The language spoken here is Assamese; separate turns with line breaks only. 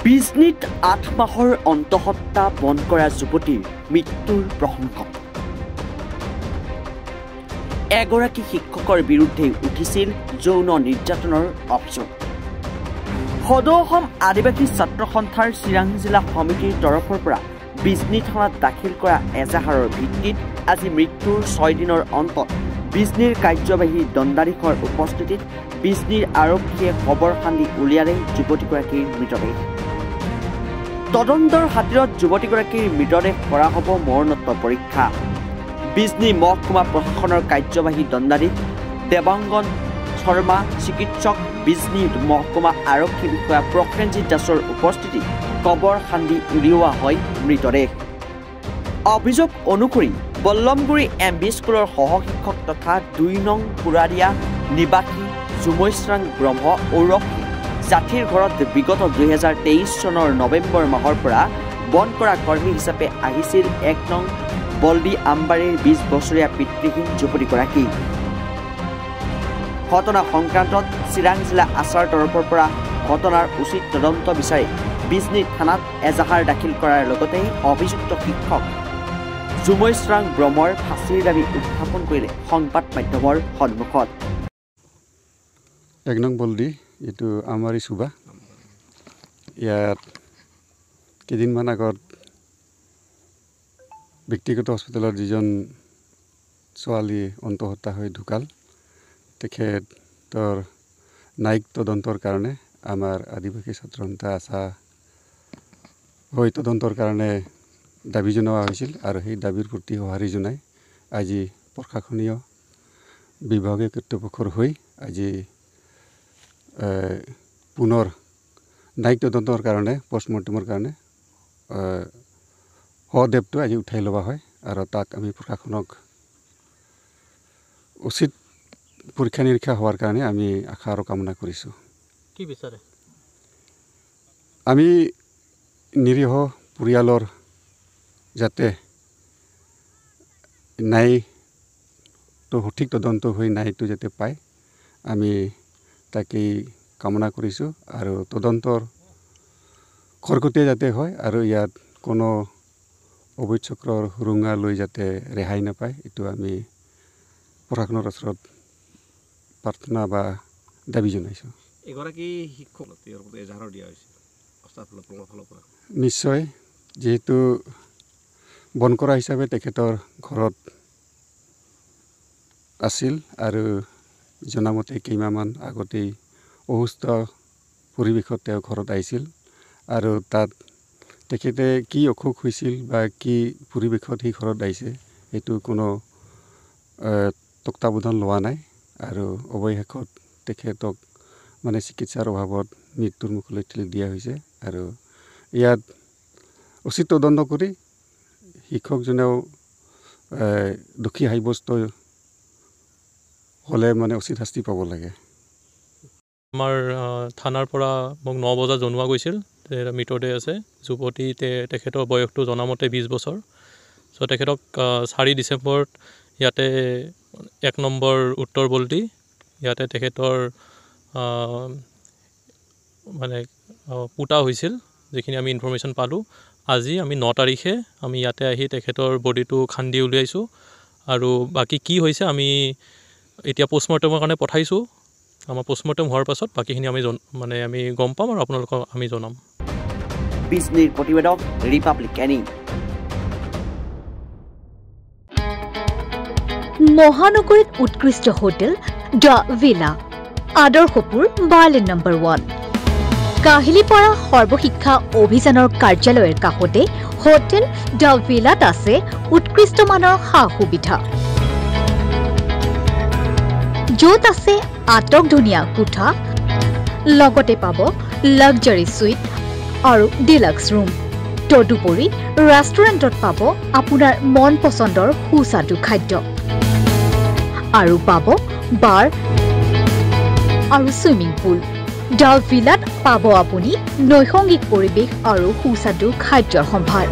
বিজনীত 8 মাহৰ অন্তঃহত্যা বন্ধ কৰা যুৱতীৰ মৃত্যুৰ প্ৰসংগ এগৰাকী শিক্ষকৰ বিৰুদ্ধে উঠিছিল যৌন নিৰ্যাতনৰ অভিযোগ সদৌ অসম আদিবাসী ছাত্ৰ সন্থাৰ চিৰাং জিলা সমিতিৰ তৰফৰ পৰা বিজনী থানাত দাখিল কৰা এজাহাৰৰ ভিত্তিত আজি মৃত্যুৰ 6 দিনৰ অন্তত বিজনীৰ কাৰ্যবাহী দণ্ডাধীশৰ উপস্থিতিত বিজনীৰ আৰক্ষীয়ে খবৰ খান্দি উলিয়ালে যুৱতীগৰাকীৰ মৃতদেহ তদন্তৰ খাতিৰত যুৱতীগৰাকীৰ মৃতদেহ কৰা হ'ব মৰণোত্তৰ পৰীক্ষা বিজনী মহকুমা প্ৰশাসনৰ কাৰ্যবাহী দণ্ডাধীশ দেৱাংগন শৰ্মা চিকিৎসক বিজনী মহকুমা আৰক্ষী বিষয়া প্ৰসেনজিৎ দাসৰ উপস্থিতিত খবৰ খান্দি উলিওৱা হয় মৃতদেহ অভিযোগ অনুসৰি বল্লমগুৰি এমবি স্কুলৰ সহশিক্ষক তথা 2 নং পুৰাৰিয়া নিবাসী জুমৈশ্ৰাং ব্ৰহ্ম ওৰফ জাতিৰ ঘৰত বিগত 2023 চনৰ নৱেম্বৰ মাহৰ পৰা বন কৰা কৰ্মী হিচাপে আহিছিল 1 নং বলদি আম্বাৰীৰ 20 বছৰীয়া পিতৃহীন যুৱতীগৰাকী ঘটনা সংক্ৰান্তত চিৰাং জিলা আছাৰ তৰফৰ পৰা ঘটনাৰ উচিত তদন্ত বিচাৰি বিজনী থানাত এজাহাৰ দাখিল কৰাৰ লগতে অভিযুক্ত শিক্ষক জুমৈশ্ৰাং ব্ৰহ্মৰ ফাঁচীৰ দাবী উত্থাপন কৰিলে সংবাদ মাধ্যমৰ সন্মুখত
1 নং বলদি এইটো আমাৰি সুবা ইয়াত কেইদিনমান আগত ব্যক্তিগত হস্পিটেলত যিজন ছোৱালী অন্তঃহত্যা হৈ ঢুকাল তেখেতৰ ন্যায়িক তদন্তৰ কাৰণে আমাৰ আদিবাসী ছাত্ৰ সন্থা আশা হৈ তদন্তৰ কাৰণে দাবী জনোৱা হৈছিল আৰু সেই দাবীৰ প্ৰতি সঁহাৰি জনাই আজি প্ৰশাসনীয় বিভাগীয় কৰ্তৃপক্ষৰ হৈ আজি পুনৰ ন্যায়িক তদন্তৰ কাৰণে পষ্টমৰ্টেমৰ কাৰণে শৱদেহটো আজি উঠাই লোৱা হয় আৰু তাক আমি প্ৰশাসনক উচিত পৰীক্ষা নিৰীক্ষা হোৱাৰ কাৰণে আমি আশা আৰু কামনা কৰিছোঁ
কি বিচাৰে
আমি নিৰীহ পৰিয়ালৰ যাতে ন্যায়টো সঠিক তদন্ত হৈ ন্যায়টো যাতে পায় আমি তাকেই কামনা কৰিছোঁ আৰু তদন্তৰ খৰকটীয়া যাতে হয় আৰু ইয়াত কোনো অবৈধ চক্ৰৰ সুৰুঙা লৈ যাতে ৰেহাই নাপায় এইটো আমি প্ৰশাসনৰ ওচৰত প্ৰাৰ্থনা বা দাবী জনাইছোঁ
এগৰাকী শিক্ষক এজাহাৰ দিয়া হৈছে ফালৰ পৰা
নিশ্চয় যেহেতু বন কৰা হিচাপে তেখেতৰ ঘৰত আছিল আৰু জনামতে কেইমাহমান আগতেই অসুস্থ পৰিৱেশত তেওঁ ঘৰত আহিছিল আৰু তাত তেখেতে কি অসুখ হৈছিল বা কি পৰিৱেশত সেই ঘৰত আহিছে এইটো কোনো তত্ত্বাৱধান লোৱা নাই আৰু অৱশেষত তেখেতক মানে চিকিৎসাৰ অভাৱত মৃত্যুৰ মুখলৈ ঠেলি দিয়া হৈছে আৰু ইয়াত উচিত তদন্ত কৰি শিক্ষকজনেও দোষী সাব্যস্ত হ'লে মানে উচিত শাস্তি পাব লাগে
আমাৰ থানাৰ পৰা মোক 9 বজাত জনোৱা গৈছিল যে মৃতদেহ আছে যুৱতী তেখেতৰ বয়সটো জনামতে 20 বছৰ চ' তেখেতক 4 ডিচেম্বৰত ইয়াতে 1 নম্বৰ উত্তৰ বলদি ইয়াতে তেখেতৰ মানে পুতা হৈছিল যিখিনি আমি ইনফৰমেশ্যন পালোঁ আজি আমি 9 তাৰিখে আমি ইয়াতে আহি তেখেতৰ বডিটো খান্দি উলিয়াইছোঁ আৰু বাকী কি হৈছে আমি এতিয়া পোষ্টমৰ্টেমৰ কাৰণে পঠাইছোঁ আমাৰ পোষ্টমৰ্টেম হোৱাৰ পাছত বাকীখিনি আমি গম পাম আৰু আপোনালোকক আমি জনাম
বিজনীৰ প্ৰতিবেদক ৰিপাব্লিকানী
মহানগৰীত উৎকৃষ্ট হোটেল দ্য ভিলা আদৰ্শপুৰ বাৰ্লিন নম্বৰ 1 কাহিলীপাৰা সৰ্বশিক্ষা অভিযানৰ কাৰ্যালয়ৰ কাষতে হোটেল দ্য ভিলাত আছে উৎকৃষ্ট মানৰ সা সুবিধা য'ত আছে আটক ধুনীয়া কোঠা লগতে পাব লাক্সাৰী সুইট আৰু ডিলাক্স ৰুম তদুপৰি ৰেষ্টুৰেণ্টত পাব আপোনাৰ মন পছন্দৰ সুস্বাদু খাদ্য আৰু পাব বাৰ আৰু সুইমিং পুল দ্য ভিলাত পাব আপুনি নৈসংগিক পৰিৱেশ আৰু সুস্বাদু খাদ্যৰ সম্ভাৰ